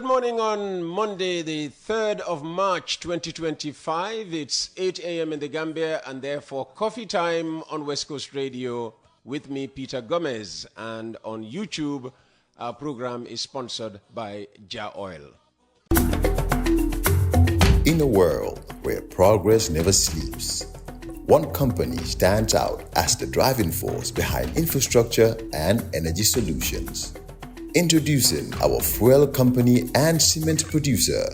Good morning on Monday, the 3rd of March, 2025. It's 8 a.m. in the Gambia, and therefore coffee time on West Coast Radio with me, Peter Gomez. And on YouTube, our program is sponsored by Jar Oil. In a world where progress never sleeps, one company stands out as the driving force behind infrastructure and energy solutions. Introducing our fuel company and cement producer,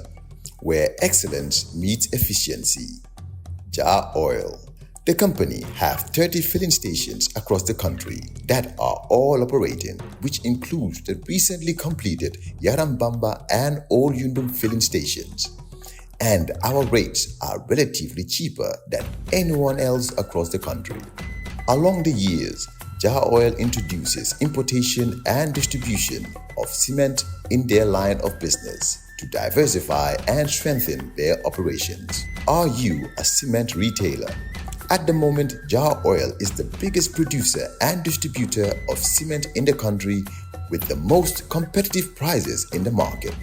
where excellence meets efficiency. Jar Oil. The company have 30 filling stations across the country that are all operating, which includes the recently completed Yarambamba and Old Yundum filling stations. And our rates are relatively cheaper than anyone else across the country. Along the years, Jar Oil introduces importation and distribution of cement in their line of business to diversify and strengthen their operations. Are you a cement retailer? At the moment, Jar Oil is the biggest producer and distributor of cement in the country with the most competitive prices in the market.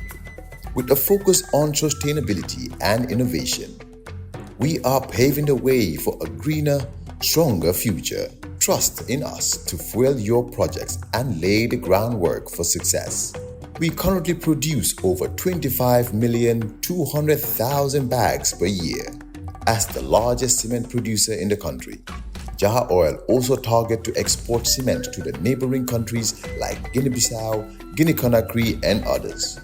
With a focus on sustainability and innovation, we are paving the way for a greener, stronger future. Trust in us to fuel your projects and lay the groundwork for success. We currently produce over 25,200,000 bags per year. As the largest cement producer in the country, Jar Oil also targets to export cement to the neighboring countries like Guinea-Bissau, Guinea-Conakry, and others.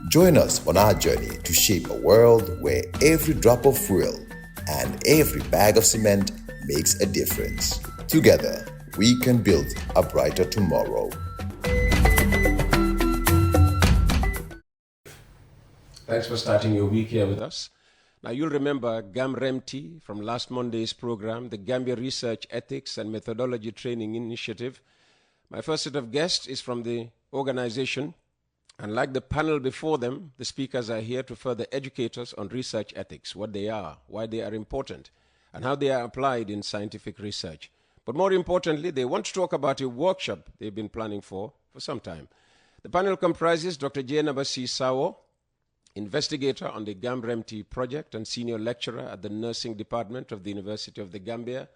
Join us on our journey to shape a world where every drop of fuel and every bag of cement makes a difference. Together, we can build a brighter tomorrow. Thanks for starting your week here with us. Now, you'll remember GamREMTI from last Monday's program, the Gambia Research Ethics and Methodology Training Initiative. My first set of guests is from the organization, and like the panel before them, the speakers are here to further educate us on research ethics, what they are, why they are important, and how they are applied in scientific research. But more importantly, they want to talk about a workshop they've been planning for some time. The panel comprises Dr. Jainaba Sawo, investigator on the GamREMTI project and senior lecturer at the Nursing Department of the University of the Gambia,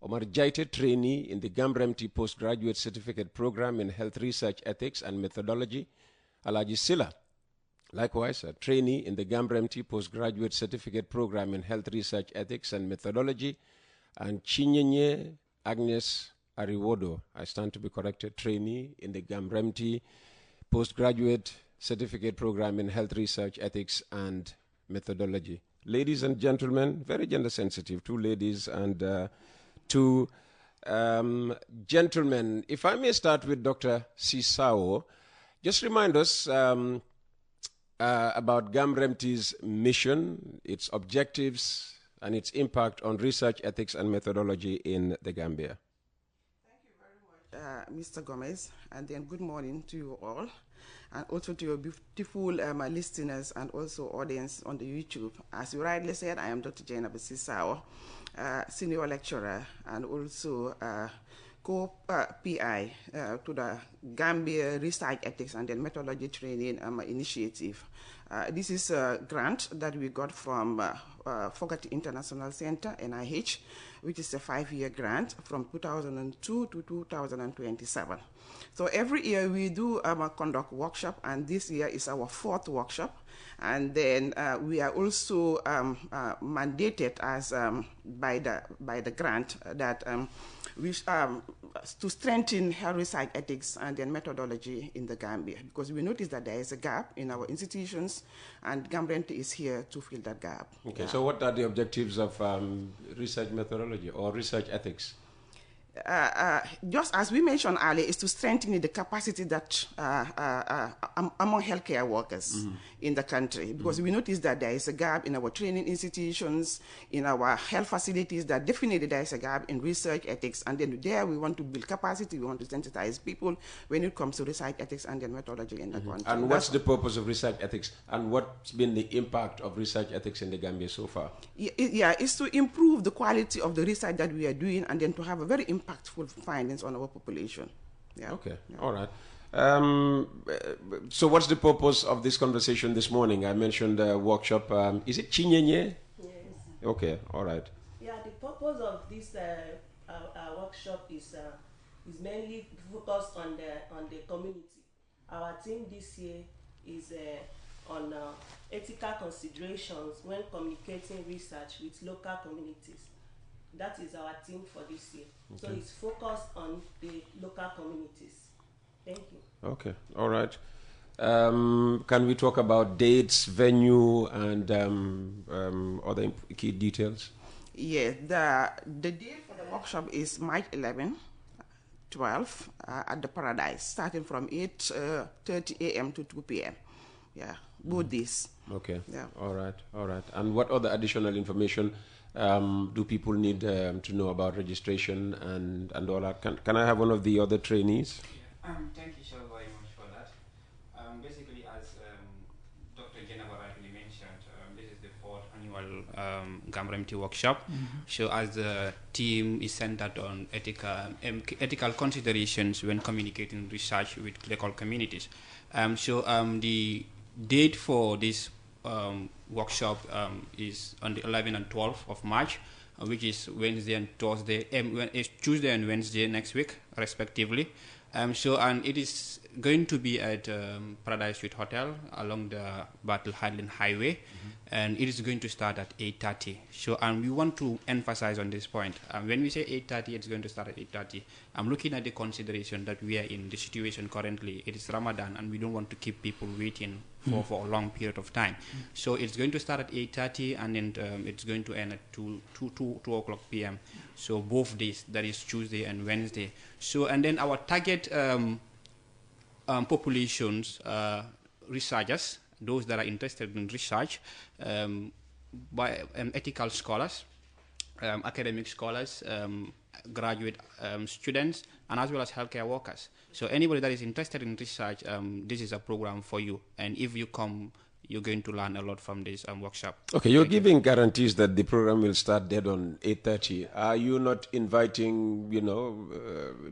Omar Jaite, trainee in the GamREMTI Postgraduate Certificate Program in Health Research Ethics and Methodology, Alaji Silla, likewise a trainee in the GamREMTI Postgraduate Certificate Program in Health Research Ethics and Methodology, and Chinyenye Agnes Ariwodo, I stand to be corrected, trainee in the GamREMTI Postgraduate Certificate Program in Health Research Ethics and Methodology. Ladies and gentlemen, very gender sensitive, two ladies and two gentlemen. If I may start with Dr. Sisao, just remind us about GamREMTI's mission, its objectives, and its impact on research ethics and methodology in the Gambia. Thank you very much, Mr. Gomez, and then good morning to you all, and also to your beautiful listeners and also audience on the YouTube. As you rightly said, I am Dr. Jainaba Sisao, senior lecturer and also co-PI to the Gambia Research Ethics and then Methodology Training Initiative. This is a grant that we got from Fogarty International Center, NIH, which is a 5-year grant from 2002 to 2027. So every year we do conduct workshop, and this year is our 4th workshop. And then we are also mandated as by the grant that we to strengthen health research ethics and then methodology in the Gambia, because we notice that there is a gap in our institutions, and GamREMTI is here to fill that gap. Okay, so what are the objectives of research methodology or research ethics? Just as we mentioned earlier, is to strengthen the capacity that among healthcare workers in the country, because we notice that there is a gap in our training institutions, in our health facilities, that definitely there is a gap in research ethics, and then there we want to build capacity, we want to sensitize people when it comes to research ethics and then methodology in the country. And what's the purpose of research ethics, and what's been the impact of research ethics in the Gambia so far? Yeah, it's to improve the quality of the research that we are doing, and then to have a very impactful findings on our population. Yeah. Okay. Yeah. All right. So what's the purpose of this conversation this morning? I mentioned a workshop. Is it Chinyenye? Yes. Okay, all right. Yeah, the purpose of this workshop is mainly focused on the community. Our theme this year is on ethical considerations when communicating research with local communities. That is our theme for this year. Okay. So it's focused on the local communities. Thank you. Okay, all right. Can we talk about dates, venue, and other key details? Yes, the date for the workshop is March 11, 12 at the Paradise, starting from 8:30 a.m. to 2 p.m. Yeah, both days. Okay. Yeah. All right. All right. And what other additional information do people need to know about registration and all that? Can I have one of the other trainees? Thank you so very much for that. Basically, as Dr. Jennifer rightly mentioned, this is the 4th annual GamREMTI workshop. So as the team is centered on ethical considerations when communicating research with local communities. The date for this workshop is on the 11th and 12th of March, which is Wednesday and Thursday, it's Tuesday and Wednesday next week, respectively. And it is going to be at Paradise Suite Hotel along the Battle Highland Highway, and it is going to start at 8:30. So, and we want to emphasize on this point. When we say 8:30, it's going to start at 8:30. I'm looking at the consideration that we are in the situation currently. It is Ramadan, and we don't want to keep people waiting for a long period of time. So it's going to start at 8:30, and then it's going to end at 2 o'clock p.m. So both days, that is Tuesday and Wednesday. So, and then our target populations, researchers, those that are interested in research, by ethical scholars, academic scholars, graduate students, and as well as healthcare workers. So anybody that is interested in research, this is a program for you. And if you come, you're going to learn a lot from this workshop. Okay, you're giving guarantees that the program will start dead on 8:30. Are you not inviting,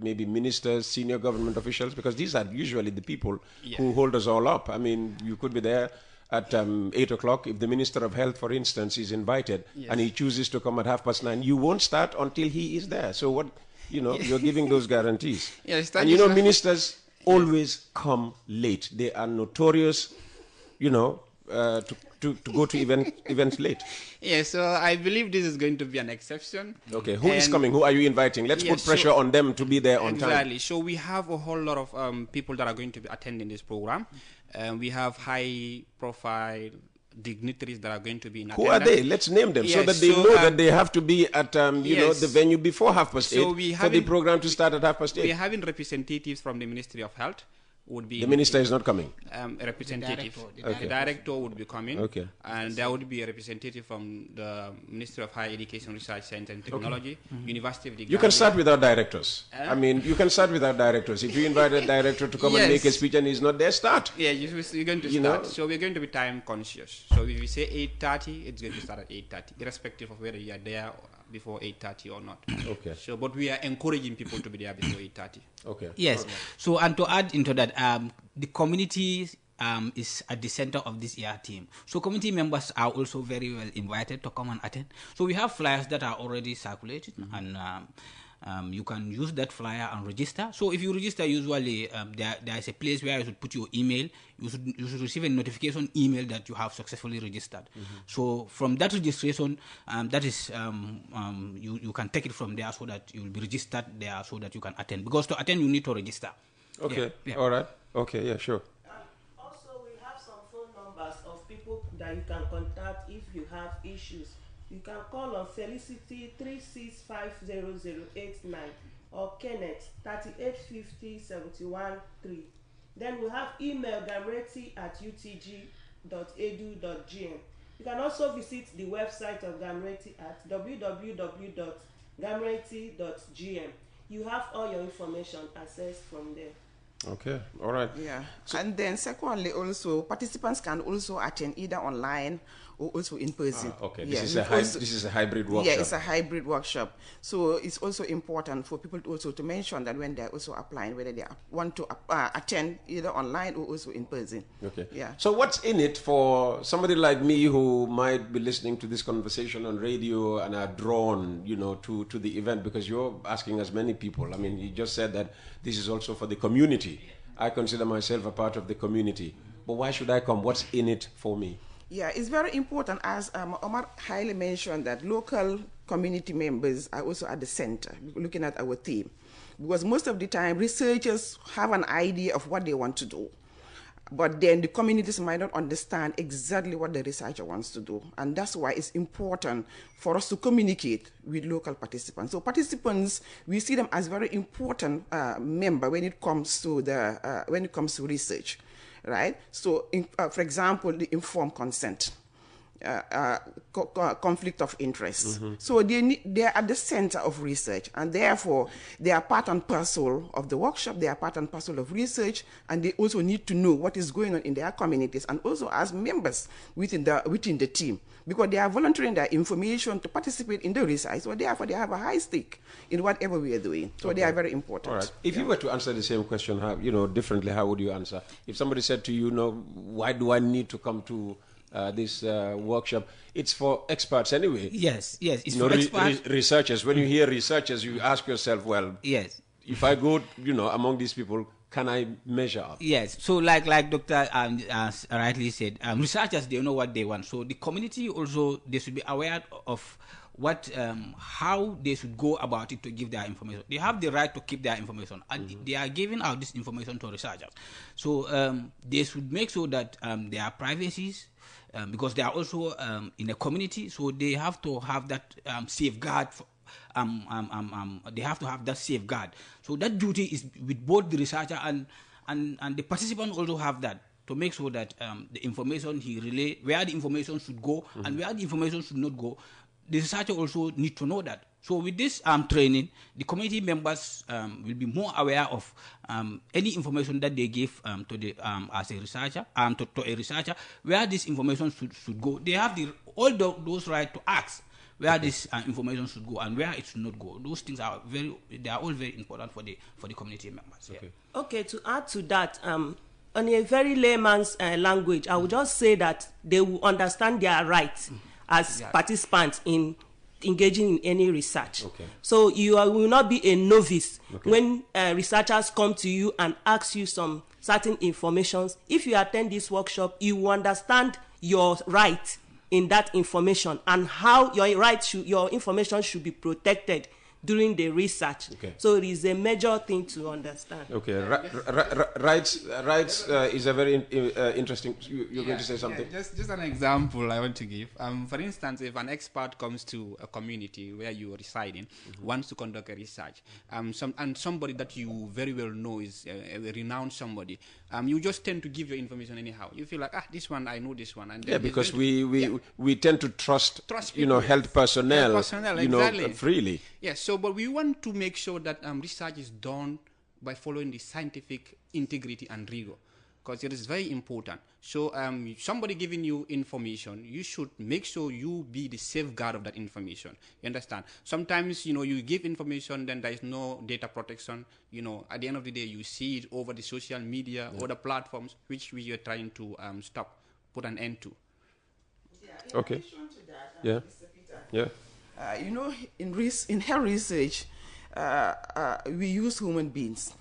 maybe ministers, senior government officials? Because these are usually the people who hold us all up. I mean, you could be there at 8 o'clock. If the Minister of Health, for instance, is invited and he chooses to come at 9:30, you won't start until he is there. So what, you're giving those guarantees. Yes, and ministers always come late. They are notorious, to go to events late. Yeah, so I believe this is going to be an exception. Okay, who is coming? Who are you inviting? Let's put pressure on them to be there on time. Exactly. So we have a whole lot of people that are going to be attending this program. We have high-profile dignitaries that are going to be in attendance. Who are they? Let's name them so that they know that they have to be at the venue before 8:30 for the program to start at 8:30. We are having representatives from the Ministry of Health. Would be the minister is not coming. A representative. The director would be coming. Okay. And there would be a representative from the Ministry of Higher Education, Research, Science and Technology, University of the You can start without directors. You can start without directors. If you invite a director to come and make a speech and he's not there, start. Yeah, you're going to start. So we're going to be time conscious. So if we say 8:30, it's going to start at 8:30, irrespective of whether you are there before 8:30 or not. Okay. So, but we are encouraging people to be there before 8:30. Okay. Yes. Okay. So, and to add into that, the community is at the center of this year team. So, community members are also very well invited to come and attend. So, we have flyers that are already circulated, and you can use that flyer and register. So, if you register, usually there is a place where you should put your email. You should receive a notification email that you have successfully registered. So from that registration, that is you can take it from there so that you will be registered there so that you can attend. Because to attend, you need to register. Okay. Yeah. All right. Okay. Yeah. Sure. Also, we have some phone numbers of people that you can contact if you have issues. You can call on Felicity 3650089 or Kenneth 3850-713. Then we have email gamreti@utg.edu.gm. You can also visit the website of GamREMTI at www.gamreti.gm. You have all your information accessed from there. Okay, all right. Yeah, and then secondly, also participants can also attend either online or also in person. Okay, Yeah, this is a hybrid workshop. Yeah, it's a hybrid workshop. So it's also important for people to mention that when they're also applying, whether they want to attend either online or also in person. Okay. Yeah. So what's in it for somebody like me who might be listening to this conversation on radio and are drawn, to the event, because you're asking as many people. I mean, you just said that this is also for the community. I consider myself a part of the community. But why should I come? What's in it for me? Yeah, it's very important, as Omar highly mentioned, that local community members are also at the center, looking at our theme. Because most of the time, researchers have an idea of what they want to do. But then the communities might not understand exactly what the researcher wants to do. And that's why it's important for us to communicate with local participants. So participants, we see them as very important member when it comes to research, right? So, for example, the informed consent. Conflict of interest. So they are at the center of research, and therefore they are part and parcel of the workshop, they are part and parcel of research, and they also need to know what is going on in their communities, and also as members within the team, because they are volunteering their information to participate in the research, so therefore they have a high stake in whatever we are doing. So they are very important. All right. If you were to answer the same question, differently, how would you answer? If somebody said to you, why do I need to come to this workshop? It's for experts anyway. Yes, it's for experts. Researchers. When you hear researchers, you ask yourself, well, yes, if I go, among these people, can I measure up? Yes. So like Dr. Rightly said, researchers, they know what they want. So the community also, they should be aware of what how they should go about it to give their information. They have the right to keep their information, and they are giving out this information to researchers. So they should make sure that there are privacies, because they are also in a community, so they have to have that safeguard. They have to have that safeguard. So that duty is with both the researcher and the participant also have that, to make sure that the information he relay, where the information should go and where the information should not go, the researcher also need to know that. So with this training, the community members will be more aware of any information that they give to the as a researcher, to a researcher, where this information should go. They have those right to ask where this information should go and where it should not go. Those things are all very important for the community members. Okay. Yeah. Okay, to add to that, on a very layman's language, I would just say that they will understand their rights as participants in engaging in any research. Okay. So you will not be a novice when researchers come to you and ask you some certain information. If you attend this workshop, you will understand your right in that information and how your information should be protected during the research. Okay. So it is a major thing to understand. Okay, rights is a very interesting. You're going to say something. Yeah, just an example I want to give. For instance, if an expert comes to a community where you are residing, wants to conduct a research, somebody that you very well know is a renowned somebody, you just tend to give your information anyhow. You feel like, this one, I know this one, and then because we tend to trust people, health personnel, exactly. Freely. Yes. So, but we want to make sure that research is done by following the scientific integrity and rigor, because it is very important. So somebody giving you information, you should make sure you be the safeguard of that information. You understand? Sometimes, you give information, then there is no data protection. At the end of the day, you see it over the social media or the platforms, which we are trying to put an end to. Yeah, Okay. To that, Yeah. Mr. Peter, Yeah. in health research, we use human beings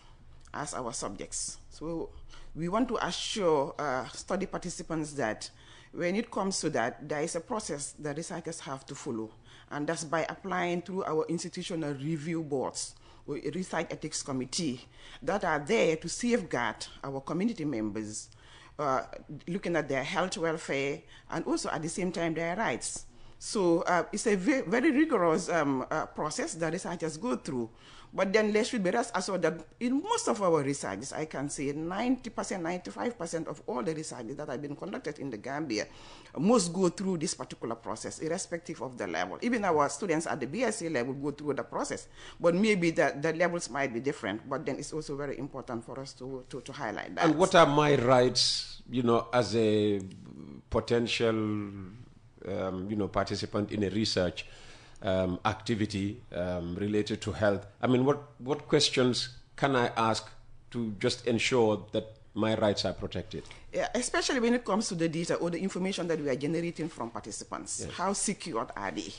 as our subjects. So we want to assure study participants that when it comes to that, there is a process that researchers have to follow. And that's by applying through our institutional review boards, or a research ethics committee, that are there to safeguard our community members, looking at their health welfare, and also at the same time their rights. So it's a very rigorous process that researchers go through. But then there should be rest assured that in most of our researches, I can say 90%, 95% of all the researches that have been conducted in the Gambia must go through this particular process, irrespective of the level. Even our students at the BSc level go through the process, but maybe the levels might be different. But then it's also very important for us to highlight that. And what are my rights, as a potential participant in a research activity related to health, I mean, what questions can I ask to just ensure that my rights are protected? Yeah, especially when it comes to the data or the information that we are generating from participants. Yes. How secure are they?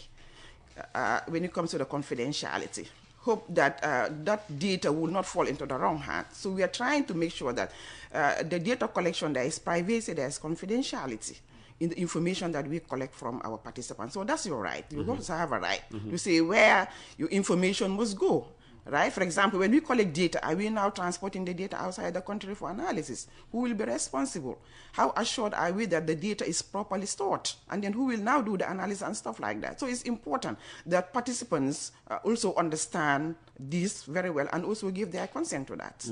When it comes to the confidentiality, hope that that data will not fall into the wrong hands. So we are trying to make sure that the data collection, there is privacy, there is confidentiality in the information that we collect from our participants. So that's your right. You also have a right to say where your information must go. Right? For example, when we collect data, are we now transporting the data outside the country for analysis? Who will be responsible? How assured are we that the data is properly stored? And then who will now do the analysis and stuff like that? So it's important that participants also understand this very well and also give their consent to that.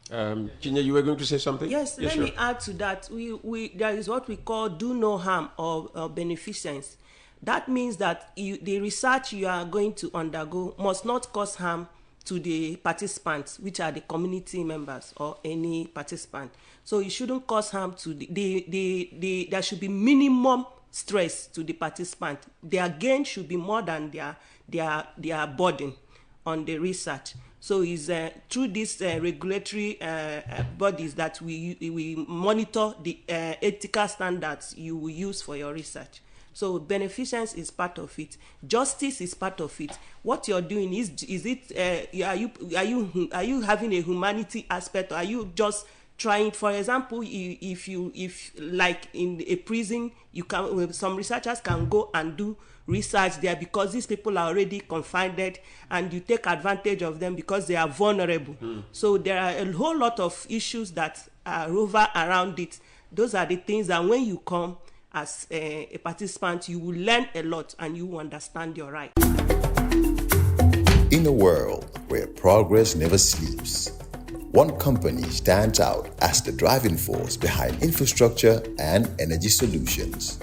Chinya, you were going to say something? Yes, let me add to that. There is what we call do no harm or beneficence. That means that the research you are going to undergo must not cause harm to the participants, which are the community members or any participant. So it shouldn't cause harm to there should be minimum stress to the participant. Their gain should be more than their burden on the research. So it's through these regulatory bodies that we monitor the ethical standards you will use for your research. So beneficence is part of it. Justice is part of it. What you're doing is it are you having a humanity aspect, or are you just trying? For example, if like in a prison, some researchers can go and do research there because these people are already confined, and you take advantage of them because they are vulnerable. So there are a whole lot of issues that rover around it. Those are the things that when you come as a participant, you will learn a lot and you will understand your rights. In a world where progress never sleeps, one company stands out as the driving force behind infrastructure and energy solutions.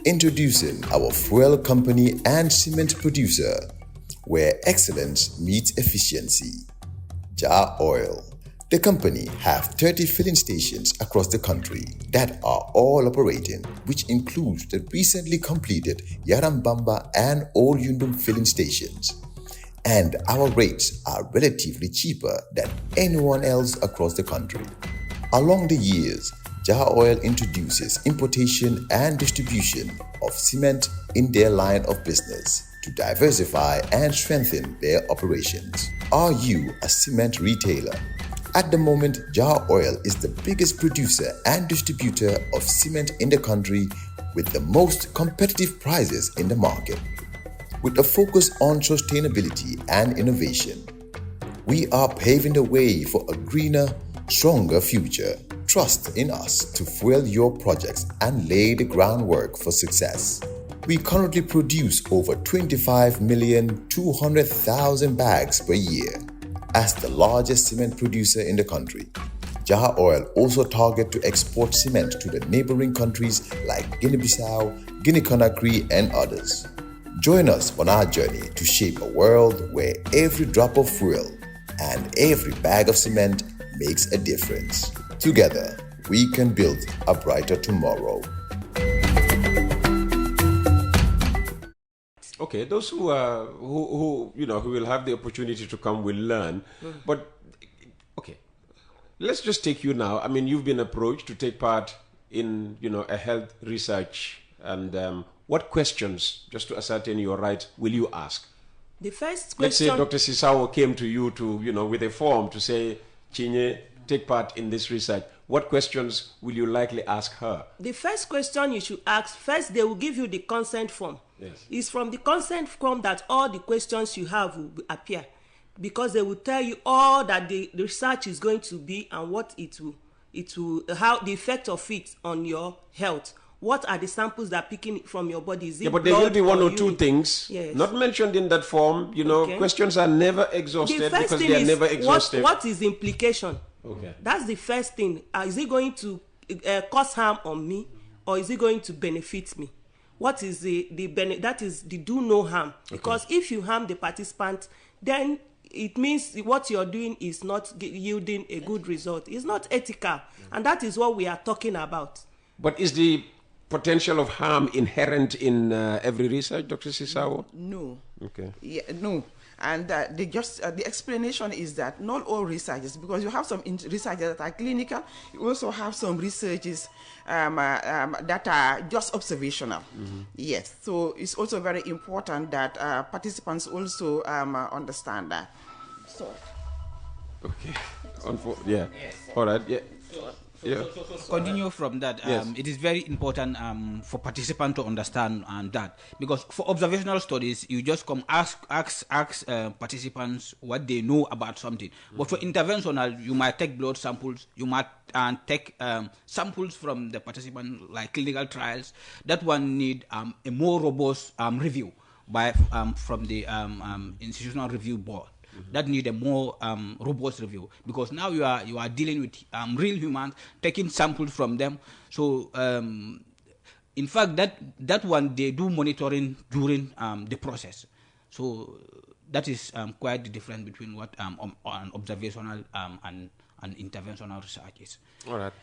Introducing our fuel company and cement producer, where excellence meets efficiency. Jar Oil. The company have 30 filling stations across the country that are all operating, which includes the recently completed Yarambamba and Old Yundum filling stations. And our rates are relatively cheaper than anyone else across the country. Along the years, Jar Oil introduces importation and distribution of cement in their line of business to diversify and strengthen their operations. Are you a cement retailer? At the moment, Jar Oil is the biggest producer and distributor of cement in the country with the most competitive prices in the market. With a focus on sustainability and innovation, we are paving the way for a greener, stronger future. Trust in us to fuel your projects and lay the groundwork for success. We currently produce over 25,200,000 bags per year. As the largest cement producer in the country, Jar Oil also targets to export cement to the neighboring countries like Guinea-Bissau, Guinea-Conakry, and others. Join us on our journey to shape a world where every drop of fuel and every bag of cement makes a difference. Together, we can build a brighter tomorrow. Okay, those who will have the opportunity to come will learn. But okay, let's just take you now. I mean, you've been approached to take part in a health research, and what questions, just to ascertain your right, will you ask? The first question. Let's say Dr. Sisawo came to you with a form to say, Chinye, take part in this research. What questions will you likely ask her? The first question you should ask, first they will give you the consent form. Yes. It's from the consent form that all the questions you have will appear, because they will tell you all that the research is going to be and what it will how the effect of it on your health. What are the samples that are picking from your body? Is it but there will be one or urine? two things not mentioned in that form. Okay. Questions are never exhausted because they are never exhausted. What is the implication? Okay. That's the first thing. Is it going to cause harm on me, or is it going to benefit me? What is that is the do no harm. Because if you harm the participant, then it means what you're doing is not yielding a good result. It's not ethical. And that is what we are talking about. But is the potential of harm inherent in every research, Dr. Sisawo? No. Okay. Yeah, no. And the explanation is that not all researchers, because you have some researchers that are clinical, you also have some researchers that are just observational. Yes, so it's also very important that participants also understand that. So. Okay. Yeah. All right. Yeah. Yeah. Continue from that. Yes. It is very important for participants to understand that, because for observational studies, you just come ask participants what they know about something. But for interventional, you might take blood samples, you might take samples from the participant, like clinical trials. That one need a more robust review by from the institutional review board. That need a more robust review, because now you are dealing with real humans, taking samples from them. So in fact, that one they do monitoring during the process. So that is quite the difference between what on observational and interventional research is. All right.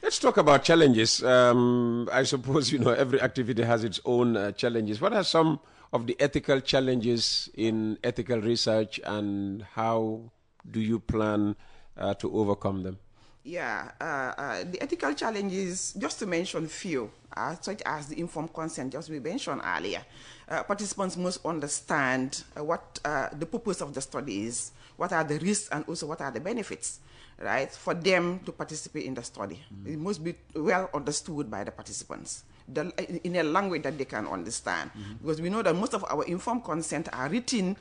Let's talk about challenges. I suppose every activity has its own challenges. What are some of the ethical challenges in ethical research, and how do you plan to overcome them? Yeah, the ethical challenges, just to mention few, such as the informed consent, just we mentioned earlier. Participants must understand what the purpose of the study is, what are the risks, and also what are the benefits, right, for them to participate in the study. It must be well understood by the participants in a language that they can understand. Because we know that most of our informed consent are written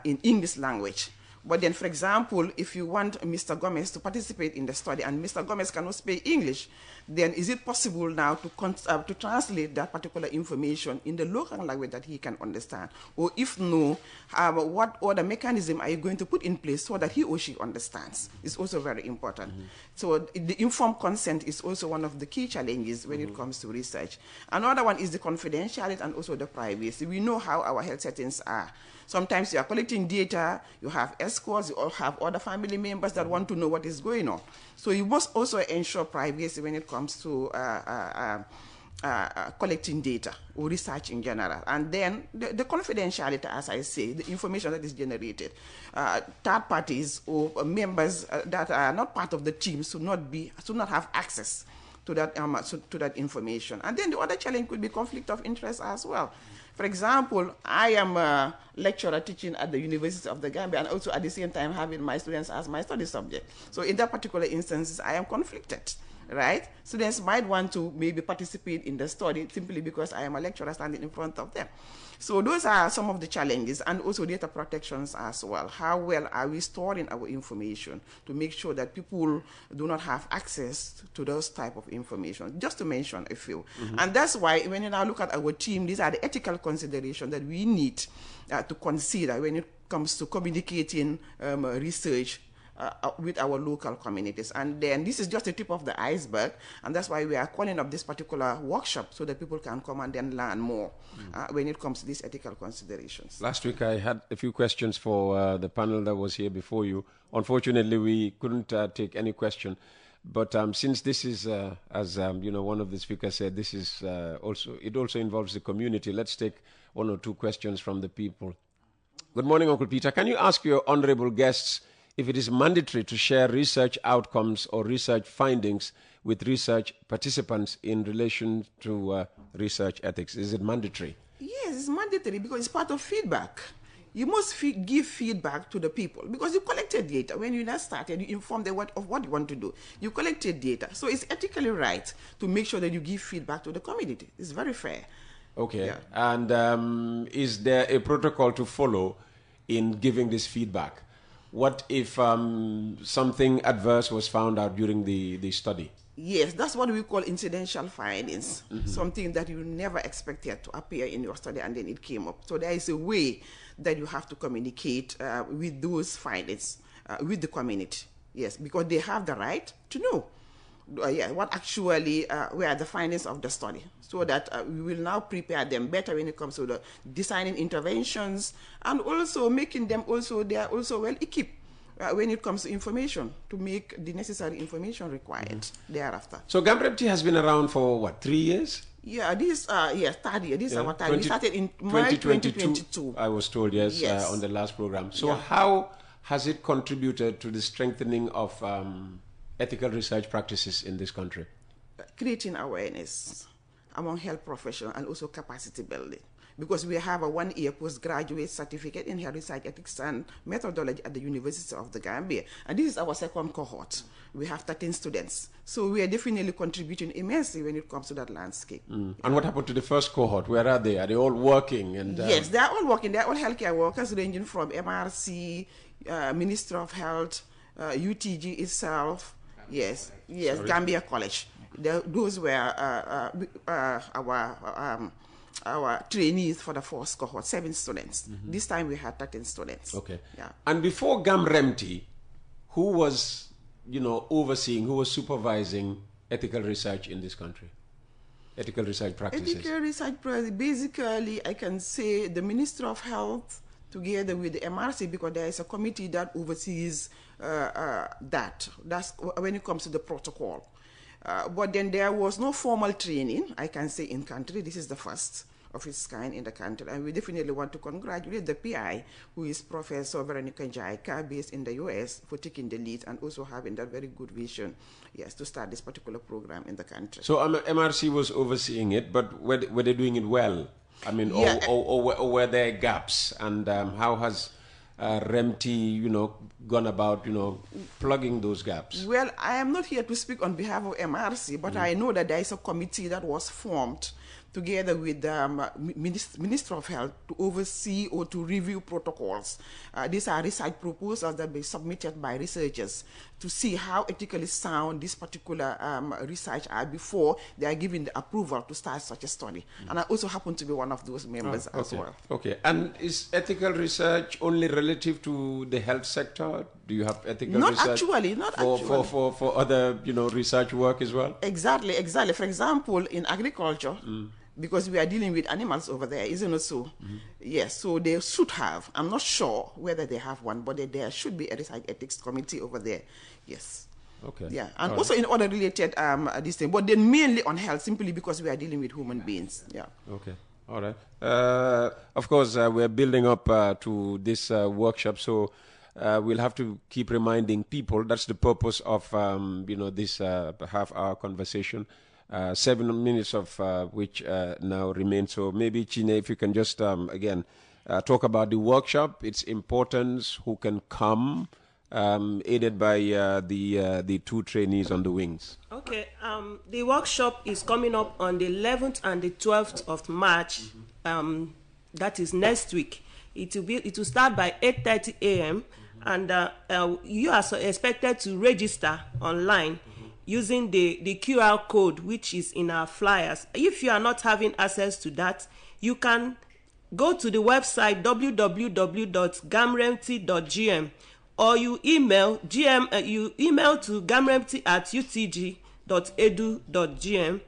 in English language. But then, for example, if you want Mr. Gomez to participate in the study and Mr. Gomez cannot speak English, then is it possible now to translate that particular information in the local language that he can understand? Or if no, what other mechanism are you going to put in place so that he or she understands? It's also very important. So the informed consent is also one of the key challenges when it comes to research. Another one is the confidentiality and also the privacy. We know how our health settings are. Sometimes you are collecting data, you have escorts, you all have other family members that want to know what is going on. So you must also ensure privacy when it comes to collecting data or research in general. And then the confidentiality, as I say, the information that is generated. Third parties or members that are not part of the team should not have access to that information. And then the other challenge could be conflict of interest as well. For example, I am a lecturer teaching at the University of the Gambia and also at the same time having my students as my study subject. So in that particular instance, I am conflicted, right? Students might want to maybe participate in the study simply because I am a lecturer standing in front of them. So those are some of the challenges, and also data protections as well. How well are we storing our information to make sure that people do not have access to those type of information, just to mention a few. And that's why when you now look at our team, these are the ethical considerations that we need to consider when it comes to communicating research with our local communities. And then this is just the tip of the iceberg, and that's why we are calling up this particular workshop, so that people can come and then learn more when it comes to these ethical considerations. Last week I had a few questions for the panel that was here before you. Unfortunately, we couldn't take any question. But since this is, as one of the speakers said, this is it also involves the community. Let's take one or two questions from the people. Good morning, Uncle Peter. Can you ask your honorable guests if it is mandatory to share research outcomes or research findings with research participants in relation to research ethics? Is it mandatory? Yes, it's mandatory because it's part of feedback. You must give feedback to the people because you collected data. When you last started, you informed them of what you want to do. You collected data. So it's ethically right to make sure that you give feedback to the community. It's very fair. Okay. Yeah. And is there a protocol to follow in giving this feedback? What if something adverse was found out during the study? Yes, that's what we call incidental findings, something that you never expected to appear in your study and then it came up. So there is a way that you have to communicate with those findings with the community. Yes, because they have the right to know what actually were the findings of the study, so that we will now prepare them better when it comes to the designing interventions and also making them they are also well equipped when it comes to information to make the necessary information required thereafter. So GamREMTI has been around for 3 years? Yeah, this yes, third year. This is our third. We 20 started in May 2022. I was told, yes, Yes. on the last program. So Yeah. how has it contributed to the strengthening of ethical research practices in this country? Creating awareness among health professionals and also capacity building. Because we have a 1-year postgraduate certificate in health research ethics and methodology at the University of the Gambia. And this is our second cohort. We have 13 students. So we are definitely contributing immensely when it comes to that landscape. And what happened to the first cohort? Where are they? Are they all working? And Yes, they are all working. They are all healthcare workers ranging from MRC, Minister of Health, UTG itself. Yes, Gambia College. Those were our trainees for the first cohort, 7 students. This time we had 13 students. Okay. Yeah. And before GamREMTI, who was, overseeing, who was supervising ethical research in this country? Ethical research practices. Ethical research practices, basically, I can say the Minister of Health together with the MRC, because there is a committee that oversees that. That's when it comes to the protocol. But then there was no formal training, I can say, in country. This is the first of its kind in the country. And we definitely want to congratulate the PI, who is Professor Veronica Jaika, based in the US, for taking the lead and also having that very good vision, yes, to start this particular program in the country. So MRC was overseeing it, but were they doing it well? I mean, Yeah. or were there gaps? And how has REMTI, gone about, plugging those gaps? Well, I am not here to speak on behalf of MRC, but I know that there is a committee that was formed together with the Minister of Health to oversee or to review protocols. These are research proposals that be submitted by researchers to see how ethically sound this particular research are before they are given the approval to start such a study. And I also happen to be one of those members as well. Okay. And is ethical research only relative to the health sector? Do you have ethical Not research actually. for other, research work as well? Exactly. For example, in agriculture, because we are dealing with animals over there, isn't it so? Yes, so they should have. I'm not sure whether they have one, but there should be a research ethics committee over there. Yes. Okay. Yeah, and also in other related this thing, but then mainly on health, simply because we are dealing with human beings. Yeah. Okay. All right. Of course, we're building up to this workshop, so we'll have to keep reminding people. That's the purpose of this half-hour conversation. 7 minutes of which now remain. So maybe, Chine, if you can just again talk about the workshop, its importance, who can come, aided by the 2 trainees on the wings. Okay, the workshop is coming up on the 11th and the 12th of March. That is next week. It will start by 8:30 a.m. and you are expected to register online using the QR code which is in our flyers. If you are not having access to that, you can go to the website www.gamremti.gm, or you email to gamremti@utg.edu.gm,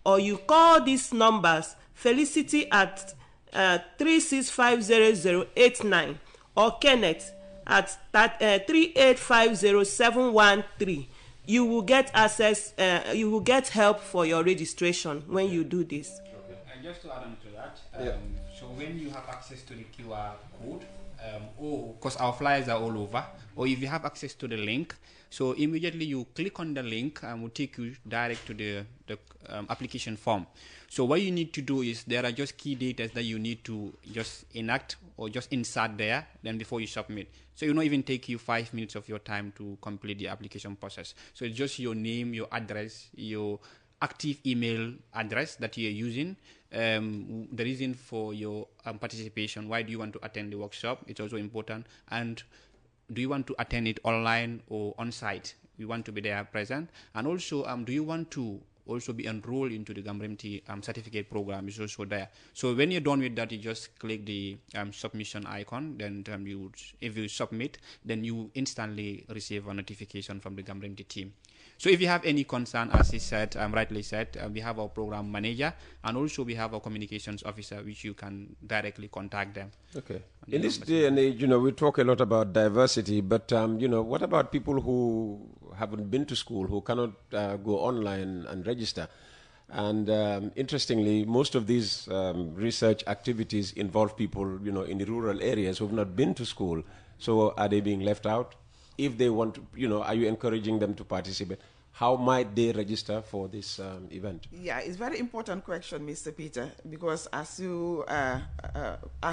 or you call these numbers: Felicity at 36500089, or Kenneth at 38500713. You will get access, you will get help for your registration when you do this. Okay. And just to add on to that, so when you have access to the QR code, or because our flyers are all over, or if you have access to the link, so immediately you click on the link and will take you direct to the application form. So what you need to do is there are just key data that you need to just enact or just insert there, then before you submit. So it will not even take you 5 minutes of your time to complete the application process. So it's just your name, your address, your active email address that you're using, the reason for your participation, why do you want to attend the workshop, it's also important, and do you want to attend it online or on site? We want to be there present. And also, do you want to also be enrolled into the GamREMTI certificate program? Is also there. So when you're done with that, you just click the submission icon. Then if you submit, then you instantly receive a notification from the GamREMTI team. So if you have any concern, as he said, rightly said, we have our program manager, and also we have our communications officer, which you can directly contact them. Okay. In this day and age, we talk a lot about diversity, but what about people who haven't been to school, who cannot go online and register? And interestingly, most of these research activities involve people, in the rural areas who have not been to school. So are they being left out? If they want to, are you encouraging them to participate? How might they register for this event? Yeah, it's a very important question, Mr. Peter, because as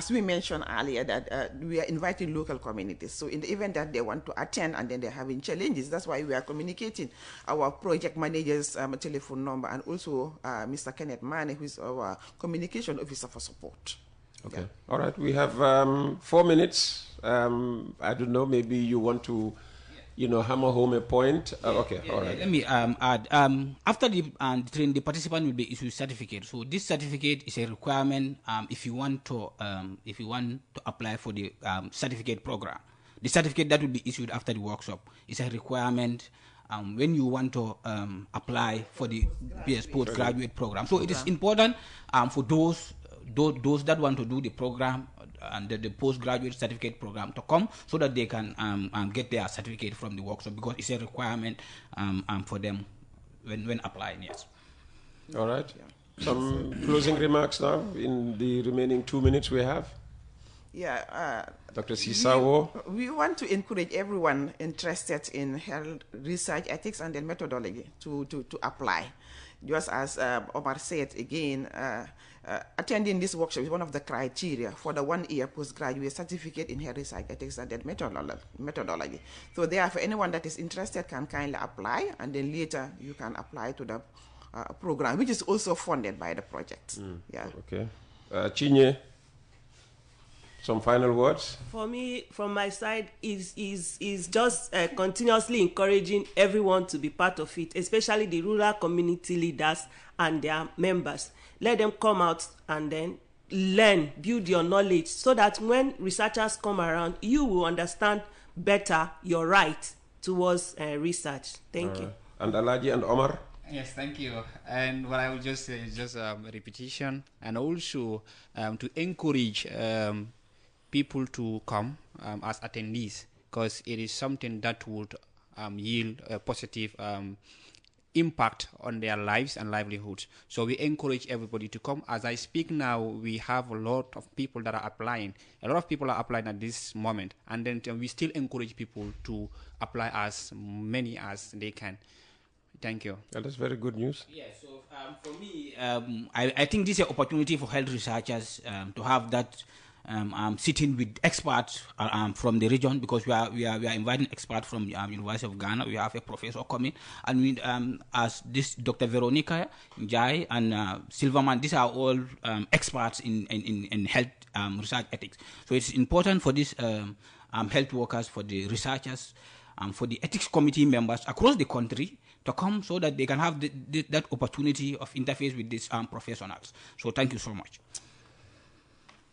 we mentioned earlier, that we are inviting local communities. So in the event that they want to attend and then they're having challenges, that's why we are communicating our project manager's telephone number, and also Mr. Kenneth Mane, who is our communication officer for support. Okay. Yeah. All right. We have 4 minutes. I don't know. Maybe you want to, hammer home a point. Okay. All right. Let me add. After the training, the participant will be issued certificate. So this certificate is a requirement if you want to apply for the certificate program. The certificate that will be issued after the workshop is a requirement when you want to apply for the postgraduate program. So it is important for those that want to do the program and the postgraduate certificate program to come, so that they can get their certificate from the workshop, because it's a requirement for them when applying. Yes. All right. Some closing remarks now in the remaining 2 minutes we have. Yeah. Dr. Sisawo. We want to encourage everyone interested in health research ethics and then methodology to apply. Just as Omar said again, attending this workshop is one of the criteria for the 1-year postgraduate certificate in health research ethics and then methodology. So therefore, anyone that is interested can kindly apply, and then later you can apply to the program, which is also funded by the project. Yeah. Okay. Chinye, some final words? For me, from my side, is just continuously encouraging everyone to be part of it, especially the rural community leaders and their members. Let them come out and then learn, build your knowledge, so that when researchers come around, you will understand better your right towards research. Thank you. And Alaji and Omar? Yes, thank you. And what I will just say is just a repetition, and also to encourage people to come as attendees, because it is something that would yield a positive impact on their lives and livelihoods. So we encourage everybody to come. As I speak now, we have a lot of people that are applying. A lot of people are applying at this moment, and then we still encourage people to apply as many as they can. Thank you. Well, that's very good news. Yeah, so for me, I think this is an opportunity for health researchers to have that sitting with experts from the region, because we are inviting experts from University of Ghana. We have a professor coming, and we, as this Dr. Veronica Njai and Silverman, these are all experts in health research ethics. So it's important for these health workers, for the researchers, for the ethics committee members across the country to come, so that they can have that opportunity of interface with these professionals. So thank you so much.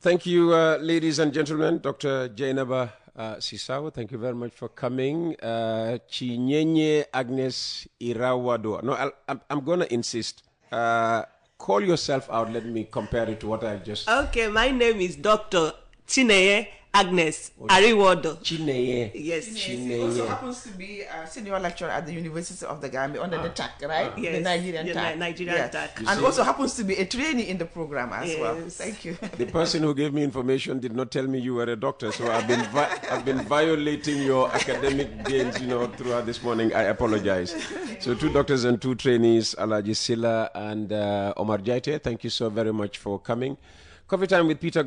Thank you, ladies and gentlemen. Dr. Jainaba Sisawo, thank you very much for coming. Chinyenye Agnes Irawado. No, I'm going to insist. Call yourself out. Let me compare it to what I just... Okay, my name is Dr. Chineye Agnes Ariwodo. Chineye. Yes. She also happens to be a senior lecturer at the University of the Gambia under the TAC, right? Yes. The Nigerian TAC. Nigerian TAC. And also happens to be a trainee in the program as well. Yes. Thank you. The person who gave me information did not tell me you were a doctor, so I've been violating your academic gains, throughout this morning. I apologize. So 2 doctors and 2 trainees, Alaji Silla and Omar Jaite, thank you so very much for coming. Coffee time with Peter.